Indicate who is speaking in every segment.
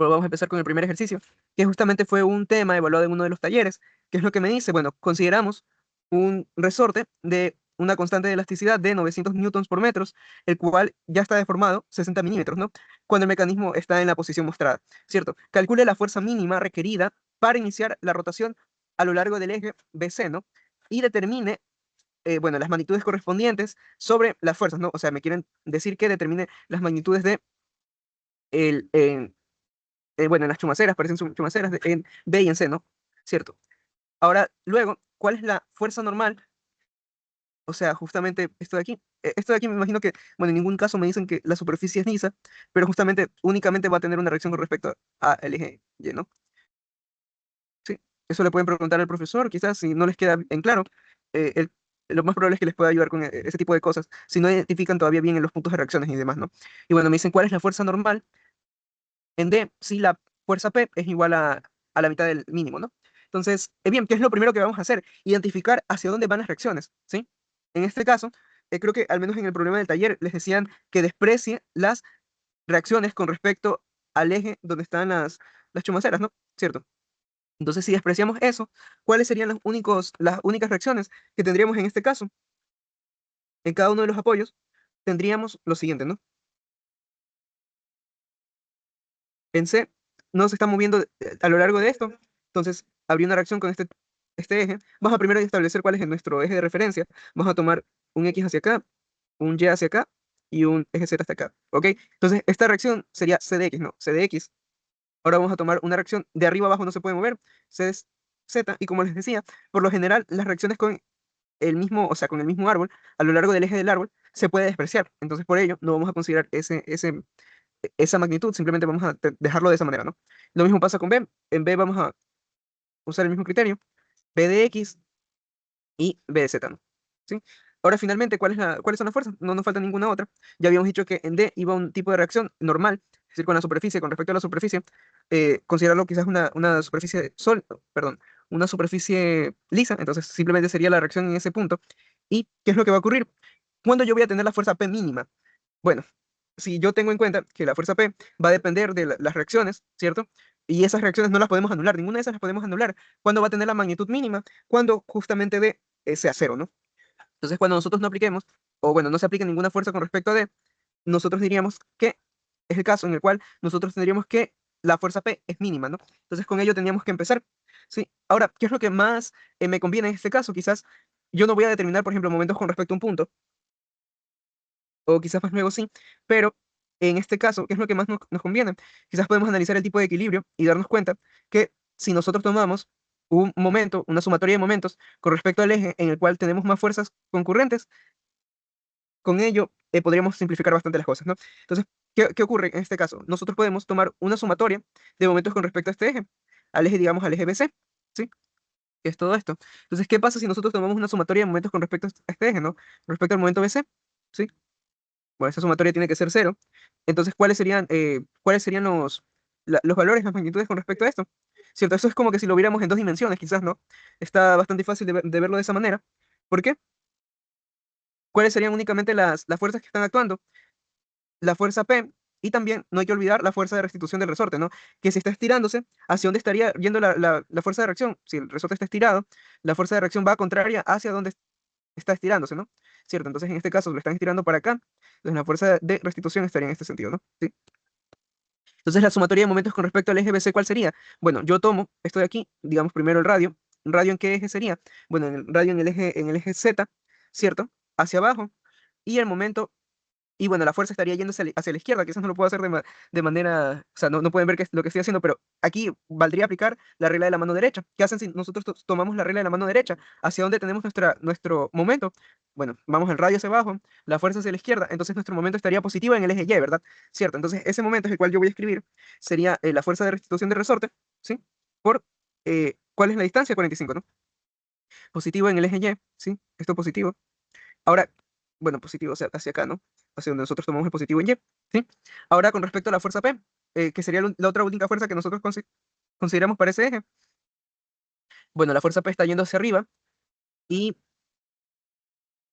Speaker 1: Pues vamos a empezar con el primer ejercicio, que justamente fue un tema evaluado en uno de los talleres. ¿Qué es lo que me dice? Bueno, consideramos un resorte de una constante de elasticidad de 900 newtons por metros, el cual ya está deformado 60 milímetros, ¿no? Cuando el mecanismo está en la posición mostrada, ¿cierto? Calcule la fuerza mínima requerida para iniciar la rotación a lo largo del eje BC, ¿no? Y determine, bueno, las magnitudes correspondientes sobre las fuerzas, ¿no? O sea, me quieren decir que determine las magnitudes de el, bueno, en las chumaceras, parecen chumaceras en B y en C, ¿no? ¿Cierto? Ahora, luego, ¿cuál es la fuerza normal? O sea, justamente esto de aquí. Esto de aquí me imagino que, bueno, en ningún caso me dicen que la superficie es lisa, pero justamente únicamente va a tener una reacción con respecto al eje Y, ¿no? Sí, eso le pueden preguntar al profesor, quizás si no les queda en claro. eh, el- lo más probable es que les pueda ayudar con ese tipo de cosas, si no identifican todavía bien en los puntos de reacciones y demás, ¿no? Y bueno, me dicen cuál es la fuerza normal en D si la fuerza P es igual a la mitad del mínimo, ¿no? Entonces, bien, ¿qué es lo primero que vamos a hacer? Identificar hacia dónde van las reacciones, ¿sí? En este caso, creo que al menos en el problema del taller les decían que desprecie las reacciones con respecto al eje donde están las chumaceras, ¿no? ¿Cierto? Entonces, si despreciamos eso, ¿cuáles serían las únicas reacciones que tendríamos en este caso? En cada uno de los apoyos tendríamos lo siguiente, ¿no? En C no se está moviendo a lo largo de esto, entonces habría una reacción con este eje. Vamos a primero establecer cuál es nuestro eje de referencia. Vamos a tomar un X hacia acá, un Y hacia acá y un eje Z hasta acá, ¿ok? Entonces esta reacción sería C de X, ¿no? C de X. Ahora vamos a tomar una reacción de arriba abajo, no se puede mover, C es Z, y como les decía, por lo general las reacciones con el mismo, o sea, con el mismo árbol, a lo largo del eje del árbol, se puede despreciar. Entonces por ello no vamos a considerar esa magnitud, simplemente vamos a dejarlo de esa manera, ¿no? Lo mismo pasa con B. En B vamos a usar el mismo criterio, B de X y B de Z, ¿no? ¿Sí? Ahora, finalmente, ¿cuáles son las fuerzas? No nos falta ninguna otra. Ya habíamos dicho que en D iba un tipo de reacción normal, es decir, con la superficie, con respecto a la superficie, considerarlo quizás una superficie perdón, una superficie lisa, entonces simplemente sería la reacción en ese punto. ¿Y qué es lo que va a ocurrir? ¿Cuándo yo voy a tener la fuerza P mínima? Bueno, si yo tengo en cuenta que la fuerza P va a depender de las reacciones, ¿cierto? Y esas reacciones no las podemos anular, ninguna de esas las podemos anular. ¿Cuándo va a tener la magnitud mínima? Cuando justamente D sea cero, ¿no? Entonces, cuando nosotros no apliquemos, o bueno, no se aplique ninguna fuerza con respecto a D, nosotros diríamos que es el caso en el cual nosotros tendríamos que la fuerza P es mínima, ¿no? Entonces, con ello tendríamos que empezar. Sí. Ahora, ¿qué es lo que más me conviene en este caso? Quizás yo no voy a determinar, por ejemplo, momentos con respecto a un punto, o quizás más luego sí, pero en este caso, ¿qué es lo que más nos conviene? Quizás podemos analizar el tipo de equilibrio y darnos cuenta que si nosotros tomamos un momento, una sumatoria de momentos con respecto al eje en el cual tenemos más fuerzas concurrentes, con ello podríamos simplificar bastante las cosas, ¿no? Entonces, ¿qué ocurre en este caso? Nosotros podemos tomar una sumatoria de momentos con respecto a este eje, al eje, digamos, al eje BC, ¿sí? Que es todo esto. Entonces, ¿qué pasa si nosotros tomamos una sumatoria de momentos con respecto a este eje, ¿no? Respecto al momento BC, ¿sí? Bueno, esa sumatoria tiene que ser cero. Entonces, ¿cuáles serían los valores, las magnitudes con respecto a esto? ¿Cierto? Eso es como que si lo viéramos en dos dimensiones, quizás, ¿no? Está bastante fácil de verlo de esa manera. ¿Por qué? ¿Cuáles serían únicamente las fuerzas que están actuando? La fuerza P, y también no hay que olvidar la fuerza de restitución del resorte, ¿no? Que si está estirándose, ¿hacia dónde estaría yendo la fuerza de reacción? Si el resorte está estirado, la fuerza de reacción va contraria hacia donde está estirándose, ¿no? ¿Cierto? Entonces, en este caso, lo están estirando para acá. Entonces, la fuerza de restitución estaría en este sentido, ¿no? ¿Sí? Entonces, la sumatoria de momentos con respecto al eje BC, ¿cuál sería? Bueno, yo tomo esto de aquí, digamos primero el radio. ¿El radio en qué eje sería? Bueno, en el radio en el eje Z, ¿cierto? Hacia abajo. Y el momento, y bueno, la fuerza estaría yendo hacia la izquierda, quizás no lo puedo hacer de manera, o sea, no pueden ver qué es lo que estoy haciendo, pero aquí valdría aplicar la regla de la mano derecha. ¿Qué hacen si nosotros tomamos la regla de la mano derecha? ¿Hacia dónde tenemos nuestro momento? Bueno, vamos el radio hacia abajo, la fuerza hacia la izquierda, entonces nuestro momento estaría positivo en el eje Y, ¿verdad? ¿Cierto? Entonces ese momento es el cual yo voy a escribir, sería la fuerza de restitución de resorte, ¿sí? Por, ¿cuál es la distancia? 45, ¿no? Positivo en el eje Y, ¿sí? Esto positivo. Ahora, bueno, positivo hacia acá, ¿no? Hacia donde nosotros tomamos el positivo en Y, ¿sí? Ahora, con respecto a la fuerza P, que sería la otra única fuerza que nosotros consideramos para ese eje. Bueno, la fuerza P está yendo hacia arriba y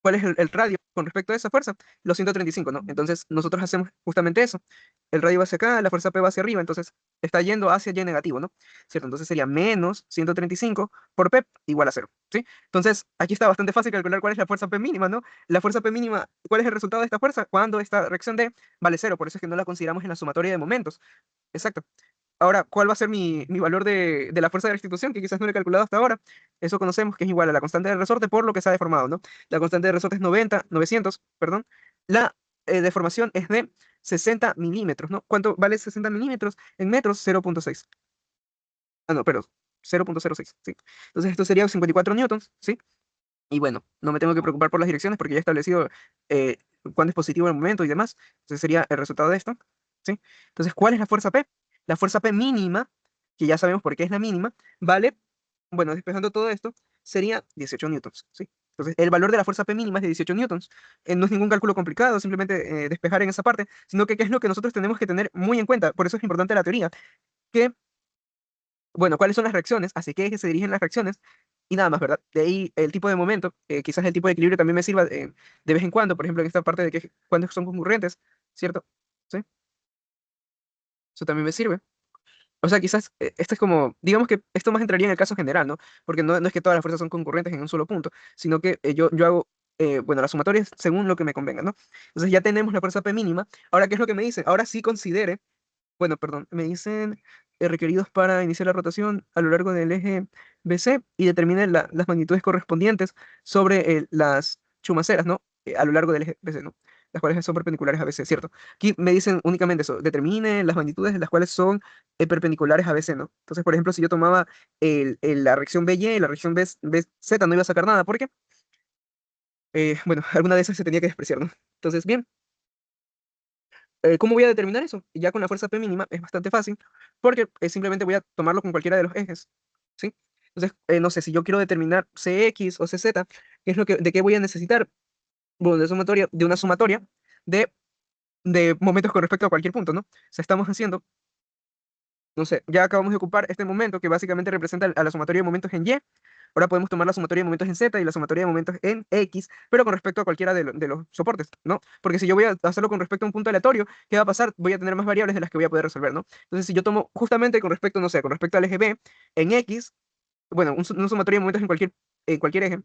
Speaker 1: ¿Cuál es el radio con respecto a esa fuerza? Los 135, ¿no? Entonces nosotros hacemos justamente eso. El radio va hacia acá, la fuerza P va hacia arriba, entonces está yendo hacia Y negativo, ¿no? ¿Cierto? Entonces sería menos 135 por P igual a cero, ¿sí? Entonces aquí está bastante fácil calcular cuál es la fuerza P mínima, ¿no? La fuerza P mínima, ¿cuál es el resultado de esta fuerza? Cuando esta reacción D vale cero, por eso es que no la consideramos en la sumatoria de momentos. Exacto. Ahora, ¿cuál va a ser mi valor de la fuerza de restitución? Que quizás no lo he calculado hasta ahora. Eso conocemos que es igual a la constante de resorte por lo que se ha deformado, ¿no? La constante de resorte es 900, perdón. La deformación es de 60 milímetros, ¿no? ¿Cuánto vale 60 milímetros? En metros, 0,6. Ah, no, perdón, 0,06, sí. Entonces esto sería 54 newtons, ¿sí? Y bueno, no me tengo que preocupar por las direcciones porque ya he establecido eh, cuándo es positivo el momento y demás. Entonces sería el resultado de esto, ¿sí? Entonces, ¿cuál es la fuerza P? La fuerza P mínima, que ya sabemos por qué es la mínima, vale, bueno, despejando todo esto, sería 18 newtons, ¿sí? Entonces, el valor de la fuerza P mínima es de 18 newtons. No es ningún cálculo complicado, simplemente despejar en esa parte, sino que qué es lo que nosotros tenemos que tener muy en cuenta. Por eso es importante la teoría, que bueno, ¿cuáles son las reacciones? ¿Hacia qué eje se dirigen las reacciones? Y nada más, ¿verdad? De ahí el tipo de momento, quizás el tipo de equilibrio también me sirva de vez en cuando, por ejemplo, en esta parte de que cuando son concurrentes, ¿cierto? ¿Sí? Eso también me sirve. O sea, quizás esto es como, digamos que esto más entraría en el caso general, ¿no? Porque no es que todas las fuerzas son concurrentes en un solo punto, sino que yo hago, bueno, las sumatorias según lo que me convenga, ¿no? Entonces ya tenemos la fuerza P mínima. Ahora, ¿qué es lo que me dice? Ahora sí considere, bueno, perdón, me dicen requeridos para iniciar la rotación a lo largo del eje BC y determine las magnitudes correspondientes sobre las chumaceras, ¿no? A lo largo del eje BC, ¿no? Las cuales son perpendiculares a BC, ¿cierto? Aquí me dicen únicamente eso, determine las magnitudes de las cuales son perpendiculares a BC, ¿no? Entonces, por ejemplo, si yo tomaba la reacción BY y la reacción BZ, no iba a sacar nada, porque, bueno, alguna de esas se tenía que despreciar, ¿no? Entonces, bien. ¿Cómo voy a determinar eso? Ya con la fuerza P mínima es bastante fácil, porque simplemente voy a tomarlo con cualquiera de los ejes, ¿sí? Entonces, no sé, si yo quiero determinar CX o CZ, ¿de qué voy a necesitar? Bueno, de una sumatoria de, de momentos con respecto a cualquier punto, ¿no? O sea, estamos haciendo, no sé, ya acabamos de ocupar este momento que básicamente representa a la sumatoria de momentos en Y. Ahora podemos tomar la sumatoria de momentos en Z y la sumatoria de momentos en X, pero con respecto a cualquiera de los soportes, ¿no? Porque si yo voy a hacerlo con respecto a un punto aleatorio, ¿qué va a pasar? Voy a tener más variables de las que voy a poder resolver, ¿no? Entonces, si yo tomo justamente con respecto, no sé, con respecto al eje B, en X, bueno, una sumatoria de momentos en cualquier eje,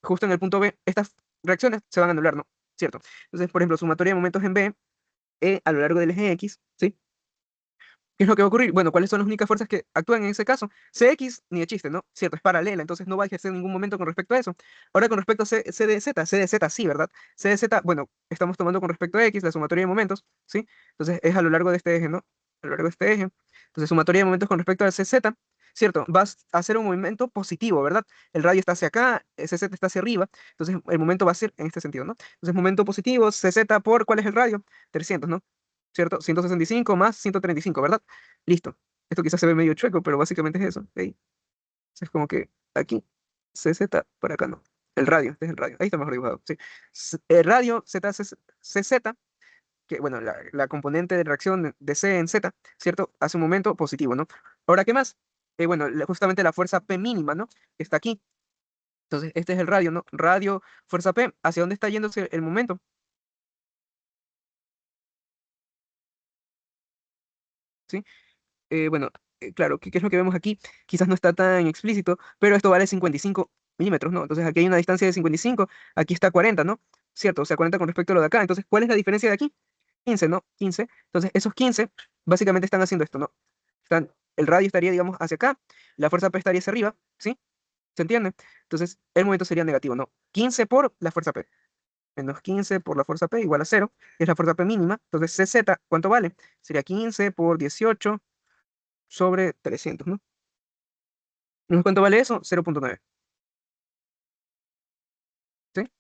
Speaker 1: justo en el punto B, estas reacciones se van a anular, ¿no? ¿Cierto? Entonces, por ejemplo, sumatoria de momentos en B, a lo largo del eje X, ¿sí? ¿Qué es lo que va a ocurrir? Bueno, ¿cuáles son las únicas fuerzas que actúan en ese caso? CX ni de chiste, ¿no? Cierto, es paralela, entonces no va a ejercer en ningún momento con respecto a eso. Ahora con respecto a CDZ sí, ¿verdad? CDZ, bueno, estamos tomando con respecto a X la sumatoria de momentos, ¿sí? Entonces es a lo largo de este eje, ¿no? A lo largo de este eje. Entonces sumatoria de momentos con respecto al CZ, ¿cierto? Vas a hacer un movimiento positivo, ¿verdad? El radio está hacia acá, CZ está hacia arriba, entonces el momento va a ser en este sentido, ¿no? Entonces momento positivo, CZ por, ¿cuál es el radio? 300, ¿no? ¿Cierto? 165 más 135, ¿verdad? Listo. Esto quizás se ve medio chueco, pero básicamente es eso. ¿Ok? Es como que aquí, CZ, por acá no. El radio, este es el radio. Ahí está mejor dibujado. Sí. El radio CZ, que bueno, la componente de reacción de C en Z, ¿cierto? Hace un momento positivo, ¿no? Ahora, ¿qué más? Bueno, justamente la fuerza P mínima, ¿no? Está aquí. Entonces, este es el radio, ¿no? Radio, fuerza P. ¿Hacia dónde está yéndose el momento? ¿Sí? Bueno, claro, ¿qué es lo que vemos aquí? Quizás no está tan explícito, pero esto vale 55 milímetros, ¿no? Entonces aquí hay una distancia de 55, aquí está 40, ¿no? ¿Cierto? O sea, 40 con respecto a lo de acá. Entonces, ¿cuál es la diferencia de aquí? 15, ¿no? 15. Entonces, esos 15 básicamente están haciendo esto, ¿no? El radio estaría, digamos, hacia acá, la fuerza P estaría hacia arriba, ¿sí? ¿Se entiende? Entonces, el momento sería negativo, ¿no? 15 por la fuerza P. Menos 15 por la fuerza P igual a cero, que es la fuerza P mínima. Entonces, CZ, ¿cuánto vale? Sería 15 por 18 sobre 300, ¿no? ¿No sé cuánto vale eso? 0,9. ¿Sí?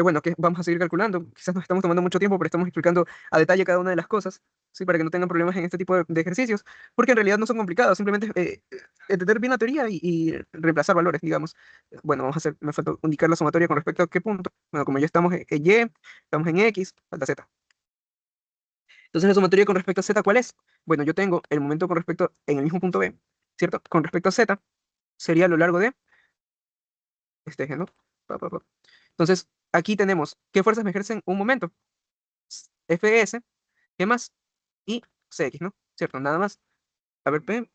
Speaker 1: Bueno, que vamos a seguir calculando. Quizás nos estamos tomando mucho tiempo, pero estamos explicando a detalle cada una de las cosas, ¿sí? Para que no tengan problemas en este tipo de ejercicios, porque en realidad no son complicados, simplemente entender bien la teoría y reemplazar valores, digamos. Bueno, vamos a hacer, me falta indicar la sumatoria con respecto a qué punto. Bueno, como ya estamos en Y, estamos en X, falta Z. Entonces, la sumatoria con respecto a Z, ¿cuál es? Bueno, yo tengo el momento con respecto en el mismo punto B, ¿cierto? Con respecto a Z, sería a lo largo de este eje, ¿no? Pa, pa, pa. Entonces, aquí tenemos qué fuerzas me ejercen un momento. Fs, ¿qué más? Y Cx, ¿no? ¿Cierto? Nada más. A ver, P.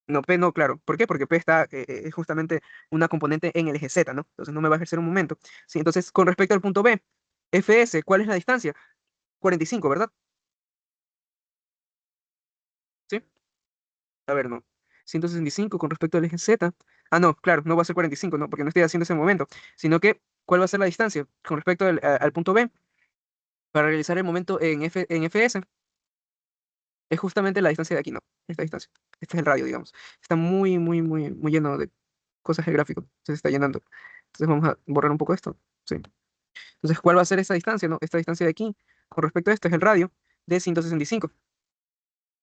Speaker 1: No, P no, claro. ¿Por qué? Porque P está es justamente una componente en el eje Z, ¿no? Entonces no me va a ejercer un momento. Sí, entonces, con respecto al punto B, Fs, ¿cuál es la distancia? 45, ¿verdad? ¿Sí? A ver, no. 165 con respecto al eje Z. Ah, no, claro, no va a ser 45, ¿no? Porque no estoy haciendo ese momento. Sino que, ¿cuál va a ser la distancia con respecto al punto B para realizar el momento en Fs? Es justamente la distancia de aquí, ¿no? Esta distancia. Este es el radio, digamos. Está muy, muy, muy, muy lleno de cosas el gráfico. Se está llenando. Entonces vamos a borrar un poco esto. Sí. Entonces, ¿cuál va a ser esta distancia, no? Esta distancia de aquí, con respecto a esto, es el radio de 165.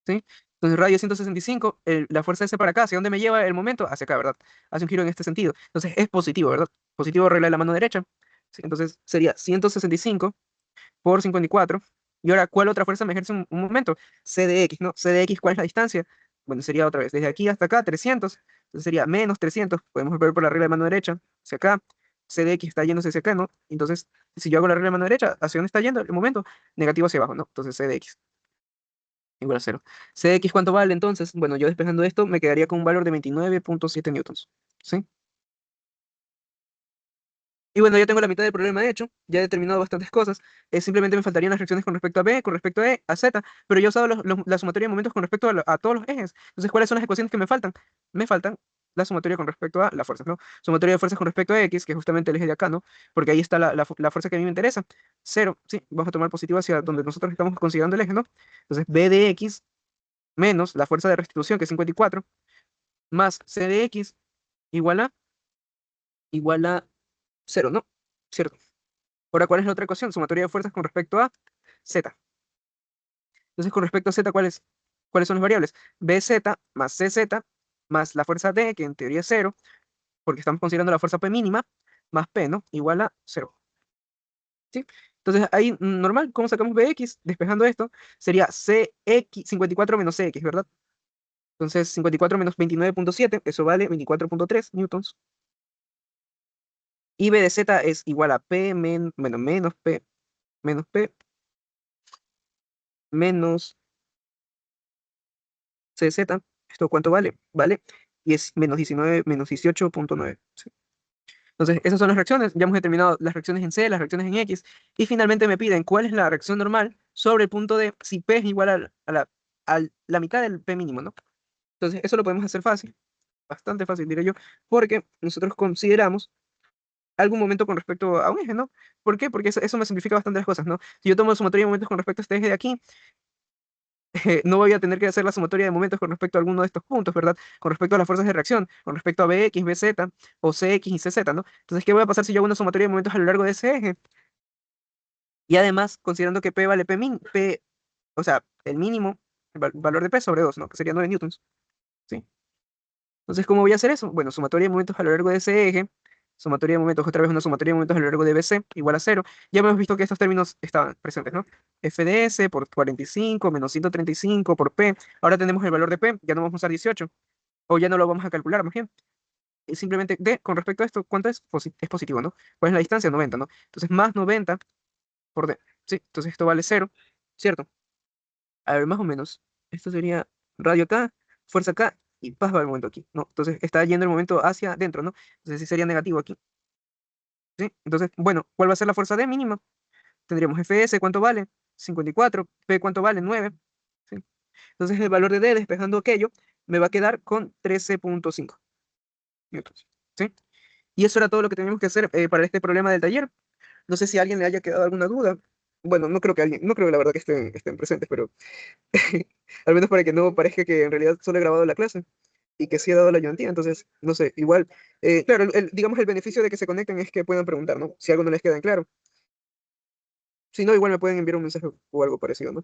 Speaker 1: ¿Sí? Entonces, radio 165, la fuerza S para acá, ¿hacia dónde me lleva el momento? Hacia acá, ¿verdad? Hace un giro en este sentido. Entonces, es positivo, ¿verdad? Positivo regla de la mano derecha. ¿Sí? Entonces, sería 165 por 54. Y ahora, ¿cuál otra fuerza me ejerce un momento? C de X, ¿no? C de X, ¿cuál es la distancia? Bueno, sería otra vez, desde aquí hasta acá, 300. Entonces sería menos 300. Podemos ver por la regla de mano derecha, hacia acá. C de X está yéndose hacia acá, ¿no? Entonces, si yo hago la regla de mano derecha, ¿hacia dónde está yendo el momento? Negativo hacia abajo, ¿no? Entonces C de X igual a cero. C de X, ¿cuánto vale entonces? Bueno, yo despejando esto, me quedaría con un valor de 29,7 newtons. ¿Sí? Y bueno, ya tengo la mitad del problema hecho, ya he determinado bastantes cosas. Simplemente me faltarían las reacciones con respecto a B, con respecto a E, a Z, pero yo he usado la sumatoria de momentos con respecto a todos los ejes. Entonces, ¿cuáles son las ecuaciones que me faltan? Me faltan la sumatoria con respecto a las fuerzas, ¿no? Sumatoria de fuerzas con respecto a X, que es justamente el eje de acá, ¿no? Porque ahí está la fuerza que a mí me interesa. Cero, sí, vamos a tomar positivo hacia donde nosotros estamos considerando el eje, ¿no? Entonces, B de X menos la fuerza de restitución, que es 54, más C de X igual a cero, ¿no? ¿Cierto? Ahora, ¿cuál es la otra ecuación? Sumatoria de fuerzas con respecto a Z. Entonces, con respecto a Z, ¿cuáles son las variables? BZ más CZ más la fuerza D, que en teoría es cero, porque estamos considerando la fuerza P mínima, más P, ¿no? Igual a cero. ¿Sí? Entonces, ahí, normal, ¿cómo sacamos BX? Despejando esto, sería CX, 54 menos CX, ¿verdad? Entonces, 54 menos 29,7, eso vale 24,3 newtons. Y B de Z es igual a P bueno, menos P menos CZ. ¿Esto cuánto vale? Vale, y es menos 19, menos 18,9. ¿Sí? Entonces, esas son las reacciones. Ya hemos determinado las reacciones en C, las reacciones en X. Y finalmente me piden cuál es la reacción normal sobre el punto D si P es igual a la mitad del P mínimo, ¿no? Entonces, eso lo podemos hacer fácil, bastante fácil, diré yo, porque nosotros consideramos algún momento con respecto a un eje, ¿no? ¿Por qué? Porque eso me simplifica bastante las cosas, ¿no? Si yo tomo sumatoria de momentos con respecto a este eje de aquí, no voy a tener que hacer la sumatoria de momentos con respecto a alguno de estos puntos, ¿verdad? Con respecto a las fuerzas de reacción, con respecto a BX, BZ o CX y CZ, ¿no? Entonces, ¿qué va a pasar si yo hago una sumatoria de momentos a lo largo de ese eje? Y además, considerando que P vale P, o sea, el mínimo, valor de P sobre 2, ¿no? Que sería 9 newtons, ¿sí? Entonces, ¿cómo voy a hacer eso? Bueno, sumatoria de momentos a lo largo de ese eje, sumatoria de momentos, otra vez una sumatoria de momentos a lo largo de BC igual a cero. Ya hemos visto que estos términos estaban presentes, ¿no? FDS por 45 menos 135 por P. Ahora tenemos el valor de P, ya no vamos a usar 18, o ya no lo vamos a calcular, más bien. Y simplemente D, con respecto a esto, ¿cuánto es? Es positivo, ¿no? ¿Cuál es la distancia? 90, ¿no? Entonces, más 90 por D. Sí, entonces esto vale cero, ¿cierto? A ver, más o menos. Esto sería radio acá, fuerza acá y paz va el momento aquí, ¿no? Entonces está yendo el momento hacia adentro, ¿no? Entonces sí sería negativo aquí, ¿sí? Entonces, bueno, ¿cuál va a ser la fuerza D mínima? Tendríamos Fs, ¿cuánto vale? 54, P, ¿cuánto vale? 9, ¿sí? Entonces el valor de D, despejando aquello, me va a quedar con 13,5 newtons, ¿sí? Y eso era todo lo que teníamos que hacer para este problema del taller. No sé si a alguien le haya quedado alguna duda. Bueno, no creo la verdad que estén presentes, pero al menos para que no parezca que en realidad solo he grabado la clase y que sí he dado la ayudantía. Entonces, no sé, igual, claro, digamos el beneficio de que se conecten es que puedan preguntar, ¿no? Si algo no les queda en claro. Si no, igual me pueden enviar un mensaje o algo parecido, ¿no?